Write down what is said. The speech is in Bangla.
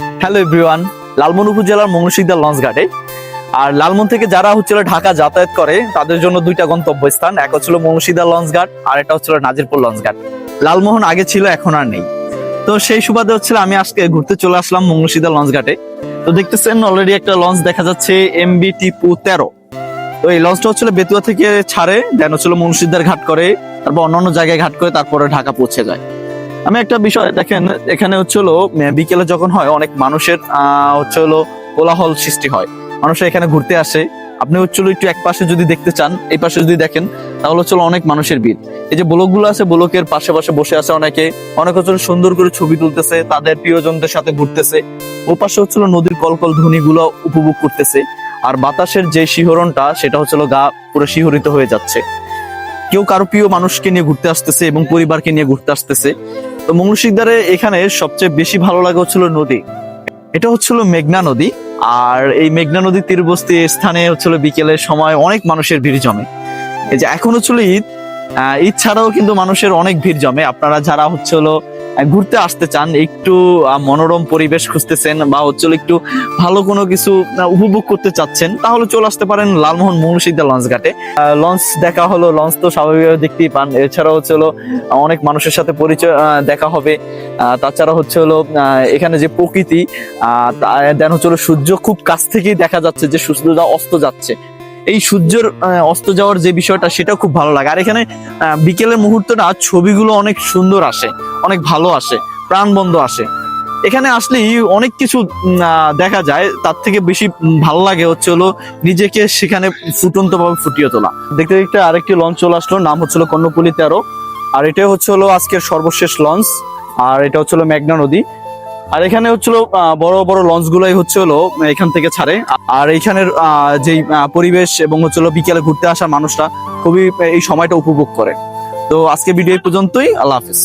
হ্যালো এভরিওয়ান, লালমন উপজেলার মংলসিকদার লঞ্চ ঘাটে। আর লালমন থেকে যারা হচ্ছিল ঢাকা যাতায়াত করে তাদের জন্য দুইটা গন্তব্যস্থান, এক হচ্ছিল মংলসিকদার লঞ্চ ঘাট আর এটা হচ্ছিল নাজিরপুর লঞ্চ ঘাট। লালমোহন আগে ছিল, এখন আর নেই। তো সেই সুবাদে হচ্ছিল আমি আজকে ঘুরতে চলে আসলাম মংলসিকদার লঞ্চ ঘাটে। তো দেখতেছেন অলরেডি একটা লঞ্চ দেখা যাচ্ছে, এমবি টিপু 13। তো এই লঞ্চটা হচ্ছিল বেতুয়া থেকে ছাড়ে, দেন হচ্ছিল মংলসিকদার ঘাট করে, তারপর অন্যান্য জায়গায় ঘাট করে, তারপরে ঢাকা পৌঁছে যায়। আমি একটা বিষয় দেখেন, এখানে হচ্ছিল বিকেলে যখন হয় অনেক মানুষের হচ্ছিল কোলাহল সৃষ্টি হয়, মানুষ এখানে ঘুরতে আসে। আপনি হচ্ছিল একটু এক পাশে যদি দেখতে চান, এই পাশে যদি দেখেন তাহলে হচ্ছিল অনেক মানুষের ভিড়। এই যে ব্লকগুলো আছে, ব্লকের পাশে পাশে বসে আছে অনেকে, অনেক হচ্ছিল সুন্দর করে ছবি তুলতেছে, তাদের প্রিয়জনদের সাথে ঘুরতেছে। ও পাশে হচ্ছিল নদীর কলকল ধ্বনিগুলো উপভোগ করতেছে। আর বাতাসের যে শিহরণটা, সেটা হচ্ছিল গা পুরো শিহরিত হয়ে যাচ্ছে। কেউ কারো প্রিয় মানুষকে নিয়ে ঘুরতে আসতেছে এবং পরিবারকে নিয়ে ঘুরতে আসতেছে। তো মংলসিকদারে এখানে সবচেয়ে বেশি ভালো লাগে হচ্ছিল নদী, এটা হচ্ছিল মেঘনা নদী। আর এই মেঘনা নদীর তীরবর্তী স্থানে হচ্ছিল বিকেলের সময় অনেক মানুষের ভিড় জমে। এই যে এখন হচ্ছিল ঈদ, ঈদ ছাড়াও কিন্তু মানুষের অনেক ভিড় জমে। আপনারা যারা হচ্ছিল ঘুরতে আসতে চান, একটু মনোরম পরিবেশ খুঁজতেছেন বা হচ্ছিল একটু ভালো কোনো কিছু উপভোগ করতে চাচ্ছেন, তাহলে চলে আসতে পারেন লালমোহন মংলসিকদার লঞ্চ ঘাটে। লঞ্চ দেখা হলো, লঞ্চ তো স্বাভাবিকভাবে দেখতেই পান। এছাড়া হচ্ছে হলো অনেক মানুষের সাথে পরিচয় দেখা হবে। তাছাড়া হচ্ছে হলো এখানে যে প্রকৃতি, দেন হচ্ছে হলো সূর্য খুব কাছ থেকেই দেখা যাচ্ছে যে সূর্যটা অস্ত যাচ্ছে। এই সূর্যের অস্ত যাওয়ার যে বিষয়টা, সেটা খুব ভালো লাগে। আর এখানে বিকেলের মুহূর্তটা ছবিগুলো অনেক সুন্দর আসে, অনেক ভালো আসে, প্রাণবন্ত আসে। এখানে আসলেই অনেক কিছু দেখা যায়, তার থেকে বেশি ভালো লাগে হচ্ছে হলো নিজেকে সেখানে ফুটন্ত ভাবে ফুটিয়ে তোলা। দেখতে দেখতে আরেকটি লঞ্চ চলে আসলো, নাম হচ্ছিল কর্ণফুলী 13। আর এটা হচ্ছে হলো আজকের সর্বশেষ লঞ্চ। আর এটা হচ্ছিল মেঘনা নদী। আর এখানে হচ্ছিল বড় বড় লঞ্চ গুলাই হচ্ছে হলো এখান থেকে ছাড়ে। আর এইখানের যেই পরিবেশ এবং হচ্ছিল বিকেলে ঘুরতে আসা মানুষরা খুবই এই সময়টা উপভোগ করে। তো আজকে ভিডিও এই পর্যন্তই। আল্লাহ হাফিজ।